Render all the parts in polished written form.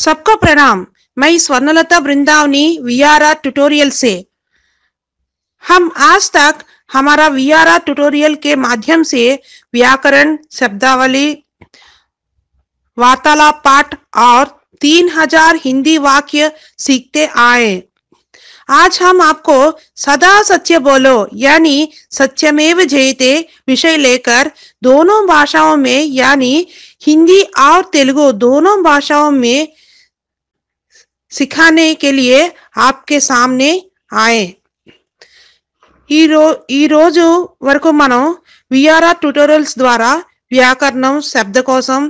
सबको प्रणाम। मैं स्वर्णलता वृंदावनी वीआरआर ट्यूटोरियल से। हम आज तक हमारा वीआरआर ट्यूटोरियल के माध्यम से व्याकरण, शब्दावली, वार्तालाप पाठ और 3000 हिंदी वाक्य सीखते आए। आज हम आपको सदा सत्य बोलो यानी सत्यमेव जयते विषय लेकर दोनों भाषाओं में यानी हिंदी और तेलुगु दोनों भाषाओं में सिखाने के लिए आपके सामने आए। ఈ రోజు వరకు మనం విఆర్ఆర్ ట్యూటోరియల్స్ ద్వారా వ్యాకరణం, శబ్దకోశం,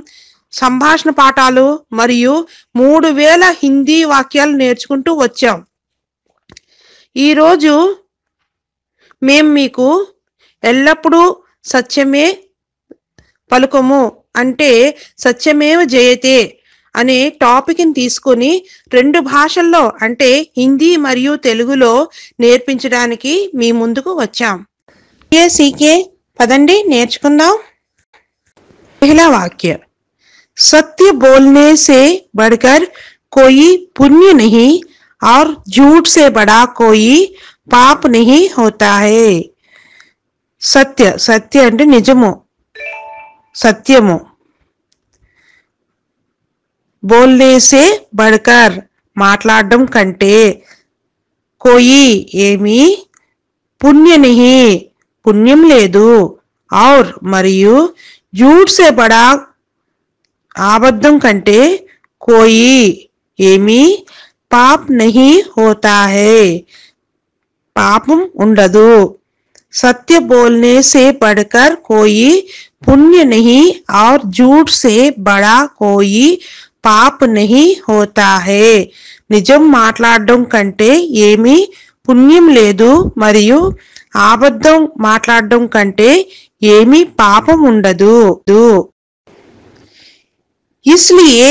సంభాషణ పాఠాలు మరియు 3000 హిందీ వాక్యాలు నేర్చుకుంటూ వచ్చాం. ఈ రోజు మేము మీకు ఎల్లప్పుడూ సత్యమే పలుకము అంటే సత్యమేవ జయతే అనే టాపిక్ ని తీసుకుని 2 భాషల్లో అంటే హిందీ మరియు తెలుగులో నేర్పించడానికి మీ ముందుకు వచ్చాం. సీకే పదండి నేర్చుకుందాం. पहला वाक्य, सत्य बोलने से बढ़कर कोई पुण्य नहीं और झूठ से बड़ा कोई पाप नहीं होता है. सत्य सत्य అంటే నిజము, సత్యము. बोलने से बढ़कर మాట్లాడడం కంటే, कोई ఏమి, पुण्य नहीं పుణ్యం లేదు, और మరియు झूठ से बड़ा అబద్ధం కంటే, कोई ఏమి, पाप नहीं होता है పాపం ఉండదు. सत्य बोलने से बढ़कर कोई पुण्य नहीं और झूठ से बड़ा कोई పాప్ నహి హోతా హే. నిజం మాట్లాడడం కంటే ఏమీ పుణ్యం లేదు మరియు అబద్ధం మాట్లాడడం కంటే ఏమీ పాపం ఉండదు. इसलिए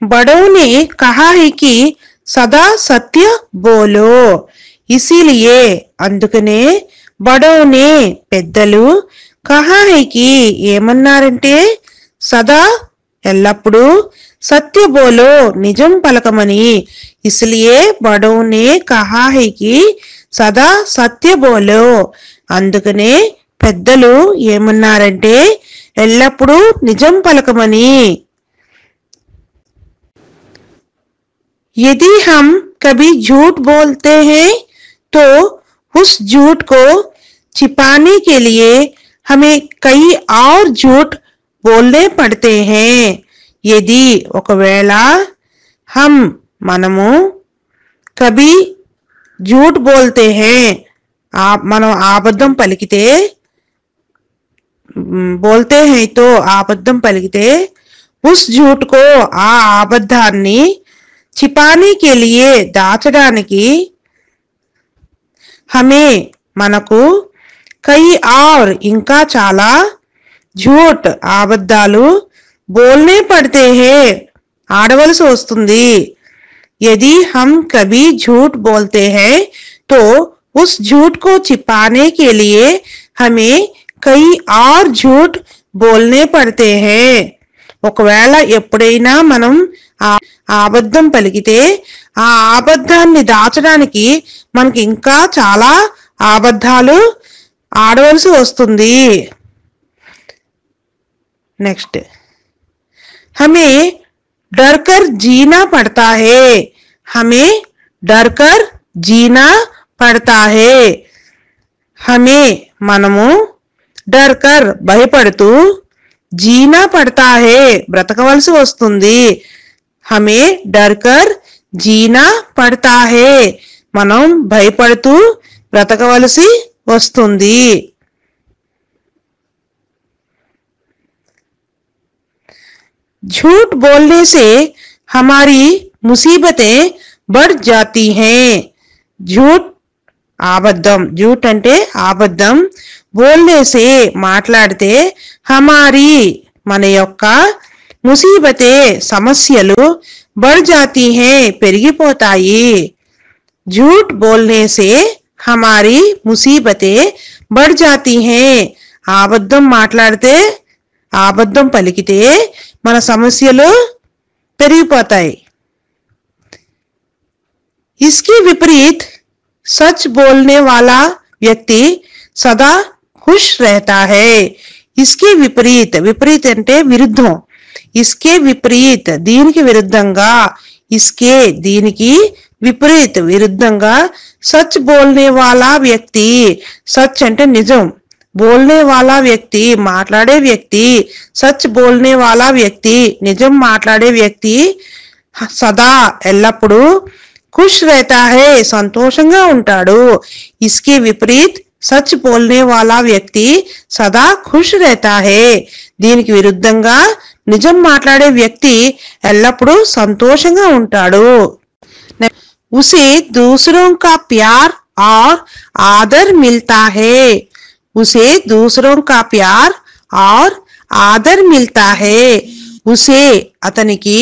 बड़ों ने कहा है कि सदा सत्य बोलो. इसीलिए అందుకనే बड़ों ने పెద్దలు कहा है कि ఏమన్నారంటే సదా ఎల్లప్పుడూ सत्य बोलो निजम पलकमनी. इसलिए बड़ों ने कहा है कि सदा सत्य बोलो. అందుకనే పెద్దలు ఏమన్నారంటే ఎల్లప్పుడూ నిజం పలకమని. यदि हम कभी झूठ बोलते हैं तो उस झूठ को छिपाने के लिए हमें कई और झूठ बोलने पड़ते हैं. यदि ఒకవేళ हम మనము कभी झूठ बोलते हैं మనం అబద్ధం పలికితే, बोलते हैं तो అబద్ధం పలికితే, उस झूठ को ఆ అబద్ధాన్ని छिपाने के लिए దాచడానికి हमें మనకు कई और ఇంకా చాలా झूठ అబద్ధాలు बोलने पड़ते हैं आडवलसी वस्तुंदी. यदि हम कभी झूठ बोलते हैं तो उस झूठ को छिपाने के लिए हमें कई और झूठ बोलने पड़ते हैं. ఒకవేళ ఎప్పుడైనా మనం అబద్ధం పలికితే ఆ అబద్ధాన్ని దాచడానికి మనకి ఇంకా చాలా అబద్ధాలు ఆడవలసి వస్తుంది. నెక్స్ట్, हमें डर कर जीना पड़ता है. हमें डर कर जीना पड़ता है. हमें మనము डर कर భయపడుతూ, जीना पड़ता है బ్రతకవలసి వస్తుంది. हमें डर कर जीना पड़ता है మనం భయపడుతూ బ్రతకవలసి వస్తుంది. झूठ बोलने से हमारी मुसीबतें बढ़ जाती हैं. झूठ అబద్ధం, झूठ అంటే అబద్ధం, बोलने से మాట్లాడితే हमारी మన యొక్క ముసీబతే సమస్యలు बढ़ जाती हैं పెరిగిపోతాయి. झूठ बोलने से हमारी मुसीबतें बढ़ जाती हैं అబద్ధం మాట్లాడితే, అబద్ధం పలికితే మన సమస్యలు పెరిగిపోతాయి. इसके विपरीत सच बोलने वाला व्यक्ति सदा खुश रहता है। इसके विपरीत, विपरीत అంటే విరుద్ధం, इसके विपरीत దీనికి విరుద్ధంగా, इसके దీనికి విపరీत విరుద్ధంగా सच बोलने वाला व्यक्ति, सच అంటే నిజం, बोलने वाला व्यक्ति మాట్లాడే వ్యక్తి, सच बोलने वाला व्यक्ति నిజం మాట్లాడే వ్యక్తి సదా ఎల్లప్పుడూ खुश रहता है సంతోషంగా ఉంటాడు। इसके विपरीत सच बोलने वाला व्यक्ति सदा खुश रहता है దీనికి విరుద్ధంగా నిజం మాట్లాడే వ్యక్తి ఎల్లప్పుడూ సంతోషంగా ఉంటాడు। उसे दूसरों का प्यार और आदर मिलता है। उसे दूसरों का प्यार और आदर मिलता है। उसे అతనికి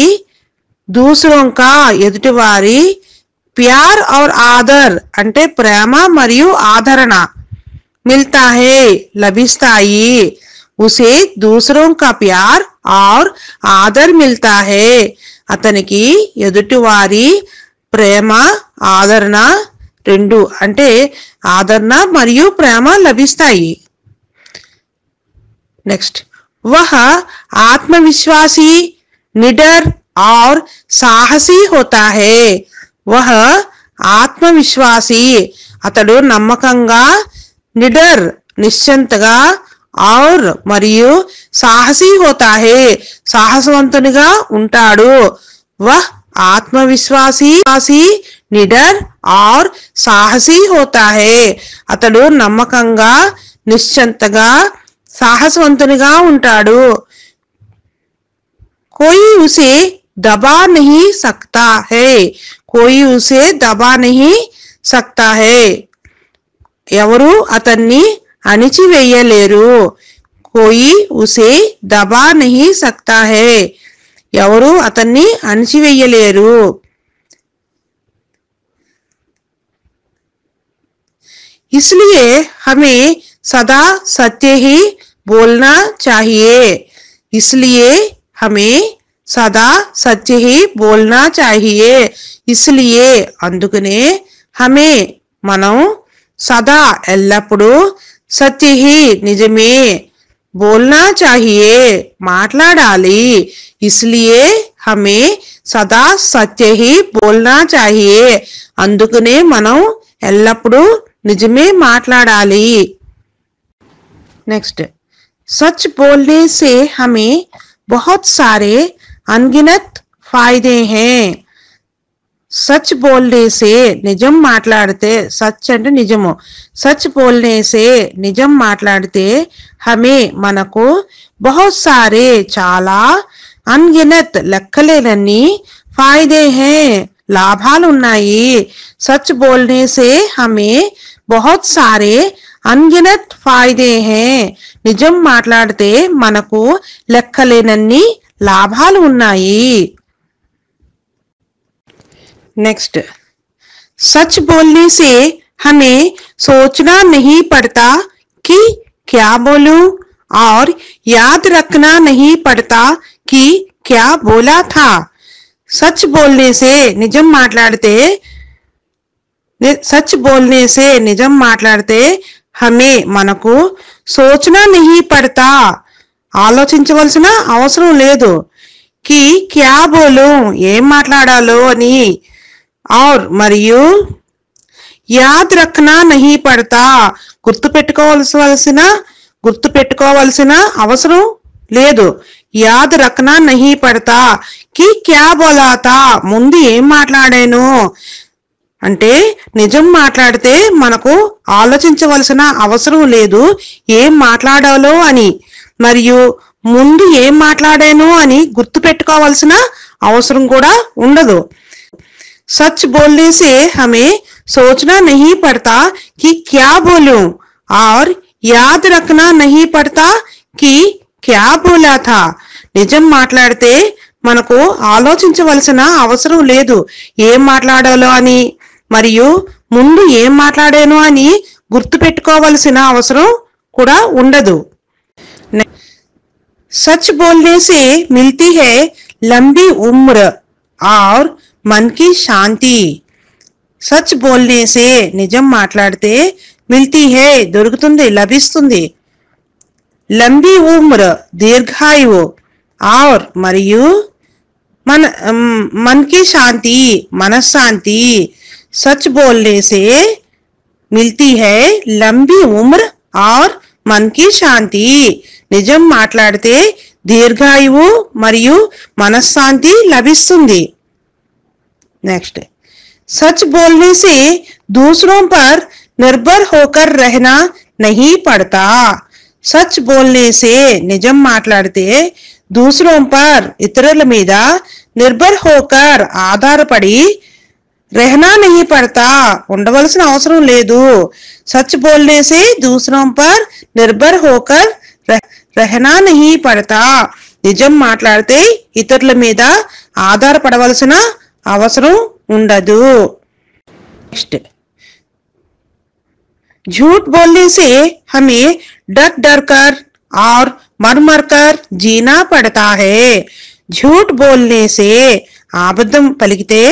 दूसरों का ఎదుటివారి प्यार और आदर అంటే ప్రేమ మరియు ఆదరణ मिलता है లభిస్తాయి। उसे दूसरों का प्यार और आदर मिलता है అతనికి ఎదుటివారి ప్రేమ ఆదరణ రెండు అంటే ఆదరణ మరియు ప్రేమ లభిస్తాయి। నెక్స్ట్ वह आत्मविश्वासी, निडर और साहसी होता है। वह आत्मविश्वासी అతడు నమ్మకంగా, నిడర్ నిశ్చంతగా, और మరియు సాహసి होता है సాహసవంతునిగా ఉంటాడు। वह आत्मविश्वासी, निडर और साहसी होता है అతడు నమ్మకంగా, నిశ్చంతగా, సాహసవంతునిగా ఉంటాడు। कोई उसे दबा नहीं सकता है। कोई उसे दबा नहीं सकता है ఎవరు అతన్ని అణిచివేయలేరు। कोई उसे दबा नहीं सकता है ఎవరు అతన్ని అణిచివేయలేరు। इसलिए हमें सदा सत्य ही बोलना चाहिए। इसलिए हमें सदा सत्य ही बोलना चाहिए। इसलिए అందుకనే हमें మనం सदा ఎల్లప్పుడూ सत्य ही నిజమే, बोलना चाहिए మాట్లాడాలి। इसलिए हमें सदा सत्य ही बोलना चाहिए అందుకనే మనం ఎల్లప్పుడూ నిజమే మాట్లాడాలి। नेक्स्ट सच बोलने से हमें बहुत सारे अनगिनत फायदे हैं। सच बोलने से నిజం మాట్లాడితే, సచ్ అంటే నిజము, సచ్ बोलने से నిజం మాట్లాడితే हमें మనకు बहुत सारे చాలా, अनगिनत లెక్కలేనన్ని, फायदे हैं లాభాలు ఉన్నాయి। सच बोलने से हमें बहुत सारे अनगिनत फायदे हैं నిజం మాట్లాడితే మనకు లెక్కలేనన్ని లాభాలు ఉన్నాయి। नेक्स्ट सच बोलने से हमें सोचना नहीं पड़ता कि क्या बोलूं और याद रखना नहीं पड़ता कि क्या बोला था। सच बोलने से निजम माట్లాడితే, सच बोलने से निजम మాట్లాడితే हमें మనకు सोचना नहीं पड़ता ఆలోచించవలసిన అవసరం లేదు, कि क्या बोलूं ఏం మాట్లాడాలో అని, और మరియు याद रखना नहीं पड़ता గుర్తుపెట్టుకోవలసిన అవసరం లేదు, याद रखना नहीं पड़ता कि क्या बोला था ముందు ఏం మాట్లాడాను అంటే నిజం మాట్లాడితే మనకు ఆలోచించవలసిన అవసరం లేదు ఏం మాట్లాడాలో అని, మరియు ముందు ఏం మాట్లాడాను అని గుర్తుపెట్టుకోవాల్సిన అవసరం కూడా ఉండదు। सच बोलने से हमें सोचना नहीं पड़ता कि क्या बोलूं और याद रखना नहीं पड़ता कि क्या बोला था నిజం మాట్లాడితే మనకు ఆలోచించవలసిన అవసరం లేదు ఏం మాట్లాడాలో అని, మరియు ముందు ఏం మాట్లాడాను అని గుర్తుపెట్టుకోవాల్సిన అవసరం కూడా ఉండదు। सच बोलने से मिलती है लंबी उम्र और मन की शांति। सच बोलने से निजम माట్లాడితే मिलती है దొరుకుతుంది లభిస్తుంది. लंबी उम्र दीर्घायु और మరియు मन की शांति मनःशांति. सच बोलने से मिलती है लंबी उम्र और मन की शांति. నిజం మాట్లాడితే దీర్ఘాయువు మరియు మనశ్శాంతి లభిస్తుంది. नेक्स्ट, सच बोलने से दूसरों पर निर्भर होकर रहना नहीं पड़ता. सच बोलने से निजम మాట్లాడితే दूसरों पर ఇతరుల మీద निर्भर होकर ఆధారపడి रहना नहीं पड़ता ఉండవలసిన అవసరం లేదు. सच बोलने से दूसरों पर निर्भर होकर रहना नहीं पड़ता. నిజం మాట్లాడితే ఇతరుల మీద ఆధారపడవలసిన అవసరం ఉండదు. नेक्स्ट, झूठ बोलने से हमें डर डर कर और मर मर कर जीना पड़ता है. झूठ बोलने से అబద్ధం పలికితే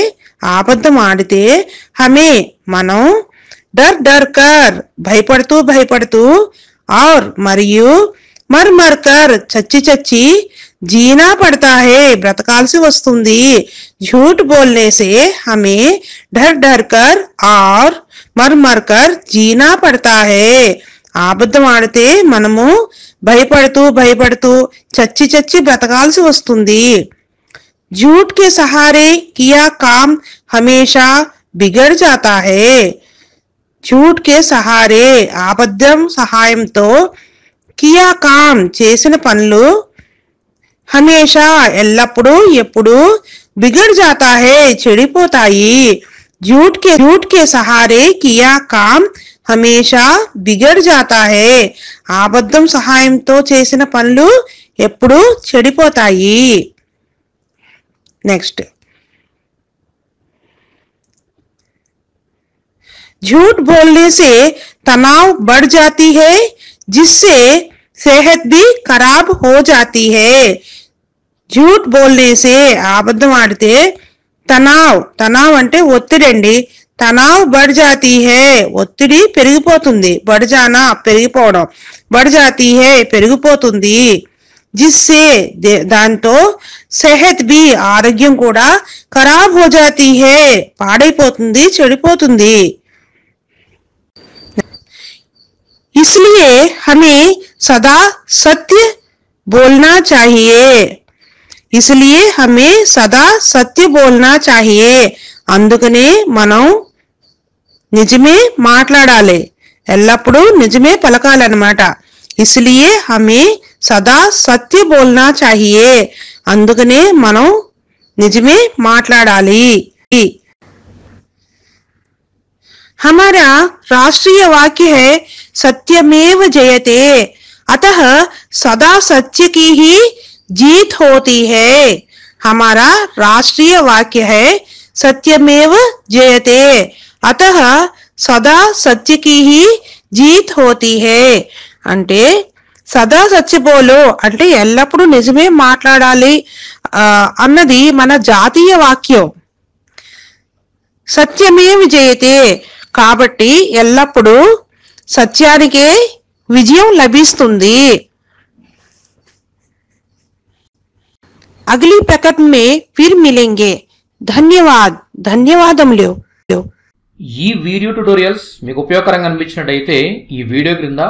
అబద్ధం ఆడితే हमें మనం डर डर कर భయపడుతూ భయపడుతూ और మరియు मर मर कर చచ్చి చచ్చి जीना पड़ता है ब्रतकाल्सी वस्तुंदी. झूठ बोलने से हमें डर डर कर और मर मर कर जीना पड़ता है. అబద్ధం ఆడితే మనము భయపడుతూ భయపడుతూ చచ్చి చచ్చి బ్రతకాల్సి వస్తుంది. झूठ के सहारे किया काम हमेशा बिगड़ जाता है. झूठ के सहारे అబద్ధం సహాయంతో किया काम చేసిన పనులు हमेशा ఎల్లప్పుడూ ఎప్పుడు बिगड़ जाता है చెడిపోతాయి. झूठ के सहारे किया काम हमेशा बिगड़ जाता है. అబద్ధం సహాయంతో చేసిన పనులు ఎప్పుడు చెడిపోతాయి. नेक्स्ट, झूठ बोलने से तनाव बढ़ जाती है जिससे सेहत भी खराब हो जाती है. झूठ बोलने से అబద్ధం ఆడితే తనావ్ అంటే ఒత్తిడి అండి. తనావ్ बढ़ जाती है ఒత్తిడి పెరిగిపోతుంది. बढ़ जाना పెరిగిపోవడం, बढ़ जाती है పెరిగిపోతుంది. जिससे దాంతో సెహత్ भी ఆరోగ్యం కూడా ఖరాబ్ हो जाती है పాడైపోతుంది చెడిపోతుంది. इसलिए हमें सदा सत्य बोलना चाहिए. इसलिए हमें सदा सत्य बोलना चाहिए. అందుకనే మనం నిజమే మాట్లాడాలి, ఎల్లప్పుడూ నిజమే పలకాలన్నమాట. इसलिए हमें सदा सत्य बोलना चाहिए. అందుకనే మనం నిజమే మాట్లాడాలి. हमारा राष्ट्रीय वाक्य है सत्यमेव जयते. अतः सदा सत्य की ही जीत होती है. हमारा राष्ट्रीय वाक्य है सत्यमेव जयते. अतः सदा सत्य की ही जीत होती है. అంటే సదా సత్య బోలో అంటే ఎల్లప్పుడూ నిజమే మాట్లాడాలి అన్నది మన జాతీయ వాక్యం. సత్యమేవ జయతే కాబట్టి ఎల్లప్పుడూ సత్యానికే విజయం లభిస్తుంది. అగలి ప్రకటన మే ఫిర్ మిలేంగే. ధన్యవాదములు. ఈ వీడియో ట్యుటోరియల్స్ మీకు ఉపయోగకరంగా అనిపించినట్టయితే ఈ వీడియో క్రింద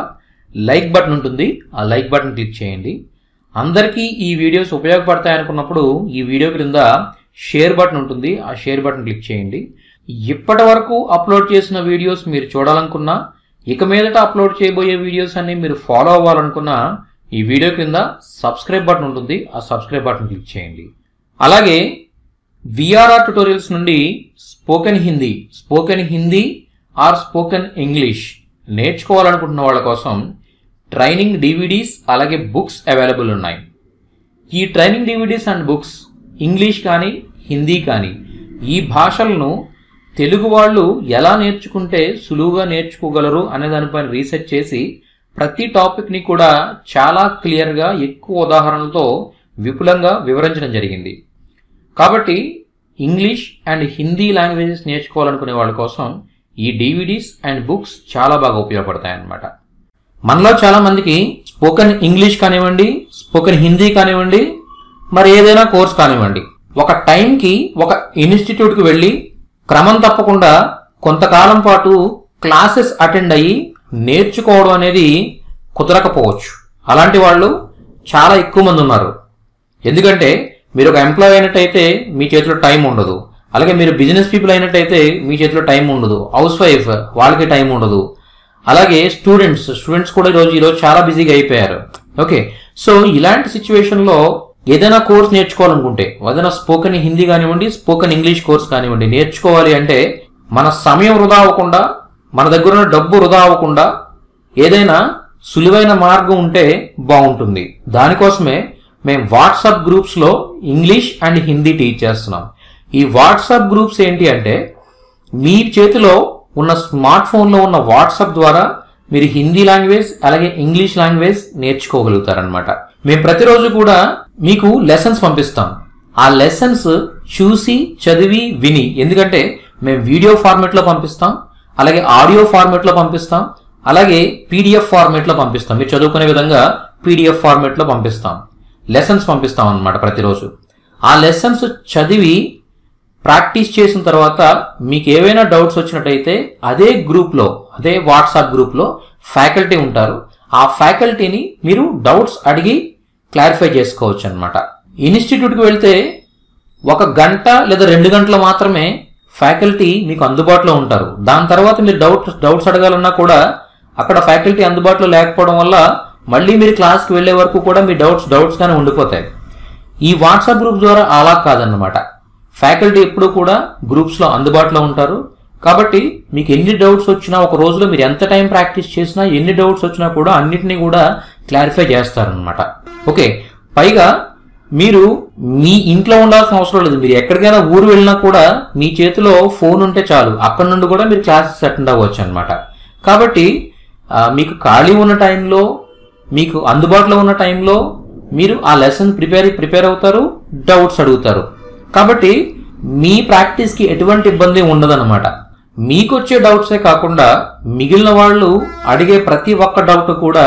లైక్ బటన్ ఉంటుంది, ఆ లైక్ బటన్ క్లిక్ చేయండి. అందరికీ ఈ వీడియోస్ ఉపయోగపడతాయనుకున్నప్పుడు ఈ వీడియో క్రింద షేర్ బటన్ ఉంటుంది, ఆ షేర్ బటన్ క్లిక్ చేయండి. ఇప్పటి వరకు అప్లోడ్ చేసిన వీడియోస్ మీరు చూడాలనుకున్నా, ఇక మీదట అప్లోడ్ చేయబోయే వీడియోస్ అన్ని మీరు ఫాలో అవ్వాలనుకున్నా ఈ వీడియో క్రింద సబ్స్క్రైబ్ బటన్ ఉంటుంది, ఆ సబ్స్క్రైబ్ బటన్ క్లిక్ చేయండి. అలాగే విఆర్ఆర్ ట్యుటోరియల్స్ నుండి spoken Hindi or spoken English నేర్చుకోవాలనుకుంటున్న వాళ్ళ కోసం ట్రైనింగ్ డివిడీస్ అలాగే బుక్స్ అవైలబుల్ ఉన్నాయి. ఈ training DVDs and books English కానీ హిందీ కానీ ఈ భాషలను తెలుగు వాళ్ళు ఎలా నేర్చుకుంటే సులువుగా నేర్చుకోగలరు అనే దానిపైన రీసెర్చ్ చేసి ప్రతి టాపిక్ని కూడా చాలా క్లియర్గా ఎక్కువ ఉదాహరణలతో విపులంగా వివరించడం జరిగింది. కాబట్టి ఇంగ్లీష్ అండ్ హిందీ లాంగ్వేజెస్ నేర్చుకోవాలనుకునే వాళ్ళ కోసం ఈ డివిడీస్ అండ్ బుక్స్ చాలా బాగా ఉపయోగపడతాయి అన్నమాట. మనలో చాలా మందికి స్పోకెన్ ఇంగ్లీష్ కానివ్వండి, స్పోకెన్ హిందీ కానివ్వండి, మరి ఏదైనా కోర్స్ కానివ్వండి, ఒక టైంకి ఒక ఇన్స్టిట్యూట్కి వెళ్ళి క్రమం తప్పకుండా కొంతకాలం పాటు క్లాసెస్ అటెండ్ అయ్యి నేర్చుకోవడం అనేది కుదరకపోవచ్చు. అలాంటి వాళ్ళు చాలా ఎక్కువ మంది ఉన్నారు. ఎందుకంటే మీరు ఒక ఎంప్లాయ్ అయినట్టయితే మీ చేతిలో టైం ఉండదు, అలాగే మీరు బిజినెస్ పీపుల్ అయినట్టయితే మీ చేతిలో టైం ఉండదు, హౌస్ వైఫ్ వాళ్ళకి టైం ఉండదు, అలాగే స్టూడెంట్స్ కూడా ఈరోజు చాలా బిజీగా అయిపోయారు. ఓకే, సో ఇలాంటి సిచ్యువేషన్లో ఏదైనా కోర్స్ నేర్చుకోవాలనుకుంటే, ఏదైనా స్పోకెన్ హిందీ కానివ్వండి, స్పోకెన్ ఇంగ్లీష్ కోర్స్ కానివ్వండి నేర్చుకోవాలి అంటే మన సమయం వృధా అవ్వకుండా, మన దగ్గర ఉన్న డబ్బు వృధా అవ్వకుండా ఏదైనా సులువైన మార్గం ఉంటే బాగుంటుంది. దానికోసమే మేము వాట్సాప్ గ్రూప్స్లో ఇంగ్లీష్ అండ్ హిందీ టీచ్ చేస్తున్నాం. ఈ వాట్సాప్ గ్రూప్స్ ఏంటి అంటే మీ చేతిలో ఉన్న స్మార్ట్ ఫోన్లో ఉన్న వాట్సాప్ ద్వారా మీరు హిందీ లాంగ్వేజ్ అలాగే ఇంగ్లీష్ లాంగ్వేజ్ నేర్చుకోగలుగుతారనమాట. మేము ప్రతిరోజు కూడా మీకు లెసన్స్ పంపిస్తాం. ఆ లెసన్స్ చూసి చదివి విని, ఎందుకంటే మేము వీడియో ఫార్మేట్లో పంపిస్తాం, అలాగే ఆడియో ఫార్మేట్లో పంపిస్తాం, అలాగే పీడిఎఫ్ ఫార్మేట్లో పంపిస్తాం. మీరు చదువుకునే విధంగా పీడిఎఫ్ ఫార్మేట్లో పంపిస్తాం, లెసన్స్ పంపిస్తాం అన్నమాట ప్రతిరోజు. ఆ లెసన్స్ చదివి ప్రాక్టీస్ చేసిన తర్వాత మీకు ఏవైనా డౌట్స్ వచ్చినట్టయితే అదే గ్రూప్లో, అదే వాట్సాప్ గ్రూప్లో ఫ్యాకల్టీ ఉంటారు. ఆ ఫ్యాకల్టీని మీరు డౌట్స్ అడిగి క్లారిఫై చేసుకోవచ్చు అనమాట. ఇన్స్టిట్యూట్కి వెళ్తే 1 గంట లేదా 2 గంటలు మాత్రమే ఫ్యాకల్టీ మీకు అందుబాటులో ఉంటారు. దాని తర్వాత మీరు డౌట్స్ అడగాలన్నా కూడా అక్కడ ఫ్యాకల్టీ అందుబాటులో లేకపోవడం వల్ల మళ్ళీ మీరు క్లాస్కి వెళ్లే వరకు కూడా మీ డౌట్స్ గానే ఉండిపోతాయి. ఈ వాట్సాప్ గ్రూప్ ద్వారా అలా కాదన్నమాట. ఫ్యాకల్టీ ఎప్పుడూ కూడా గ్రూప్స్లో అందుబాటులో ఉంటారు. కాబట్టి మీకు ఎన్ని డౌట్స్ వచ్చినా, ఒక రోజులో మీరు ఎంత టైం ప్రాక్టీస్ చేసినా, ఎన్ని డౌట్స్ వచ్చినా కూడా అన్నిటినీ కూడా క్లారిఫై చేస్తారనమాట. ఓకే, పైగా మీరు మీ ఇంట్లో ఉండాల్సిన అవసరం లేదు. మీరు ఎక్కడికైనా ఊరు వెళ్ళినా కూడా మీ చేతిలో ఫోన్ ఉంటే చాలు, అక్కడ నుండి కూడా మీరు క్లాసెస్ అటెండ్ అవ్వచ్చు అనమాట. కాబట్టి మీకు ఖాళీ ఉన్న టైంలో, మీకు అందుబాటులో ఉన్న టైంలో మీరు ఆ లెసన్ ప్రిపేర్ అవుతారు, డౌట్స్ అడుగుతారు. కాబట్టి మీ ప్రాక్టీస్కి ఎటువంటి ఇబ్బంది ఉండదన్నమాట. మీకు వచ్చే డౌట్సే కాకుండా మిగిలిన వాళ్ళు అడిగే ప్రతి ఒక్క డౌట్ కూడా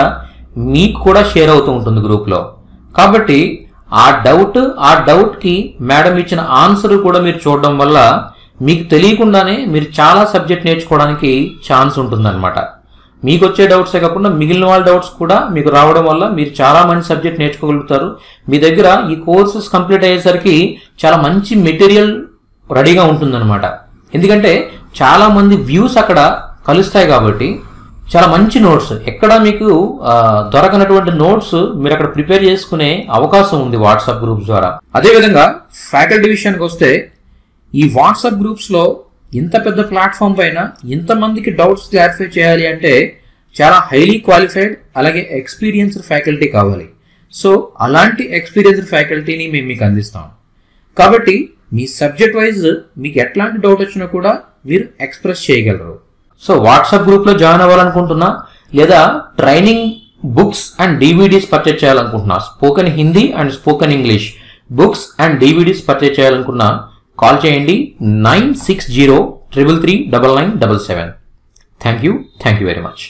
మీకు కూడా షేర్ అవుతూ ఉంటుంది గ్రూప్లో. కాబట్టి ఆ డౌట్కి మేడం ఇచ్చిన ఆన్సర్ కూడా మీరు చూడడం వల్ల మీకు తెలియకుండానే మీరు చాలా సబ్జెక్ట్ నేర్చుకోవడానికి ఛాన్స్ ఉంటుందన్నమాట. మీకు వచ్చే డౌట్సే కాకుండా మిగిలిన వాళ్ళ డౌట్స్ కూడా మీకు రావడం వల్ల మీరు చాలా మంచి సబ్జెక్ట్ నేర్చుకోగలుగుతారు. మీ దగ్గర ఈ కోర్సెస్ కంప్లీట్ అయ్యేసరికి చాలా మంచి మెటీరియల్ రెడీగా ఉంటుందన్నమాట. ఎందుకంటే చాలా మంది వ్యూస్ అక్కడ కలుస్తాయి కాబట్టి చాలా మంచి నోట్స్, ఎక్కడ మీకు దొరకనటువంటి నోట్స్ మీరు అక్కడ ప్రిపేర్ చేసుకునే అవకాశం ఉంది వాట్సాప్ గ్రూప్స్ ద్వారా. అదేవిధంగా ఫ్యాకల్టీ విషయానికి వస్తే ఈ వాట్సాప్ గ్రూప్స్లో ఇంత పెద్ద ప్లాట్ఫామ్ పైన ఇంతమందికి డౌట్స్ క్లారిఫై చేయాలి అంటే చాలా హైలీ క్వాలిఫైడ్ అలాగే ఎక్స్పీరియన్స్డ్ ఫ్యాకల్టీ కావాలి. సో అలాంటి ఎక్స్పీరియన్స్డ్ ఫ్యాకల్టీని మేము మీకు అందిస్తాం. కాబట్టి మీ సబ్జెక్ట్ వైజ్ మీకు ఎట్లాంటి డౌట్ వచ్చినా కూడా మీరు ఎక్స్ప్రెస్ చేయగలరు. సో వాట్సాప్ గ్రూప్లో జాయిన్ అవ్వాలనుకుంటున్నా, లేదా training books and DVDs purchase చేయాలనుకుంటున్నా, spoken Hindi and spoken English books and DVDs purchase చేయాలనుకున్నా కాల్ చేయండి 9603339977. Thank you very much.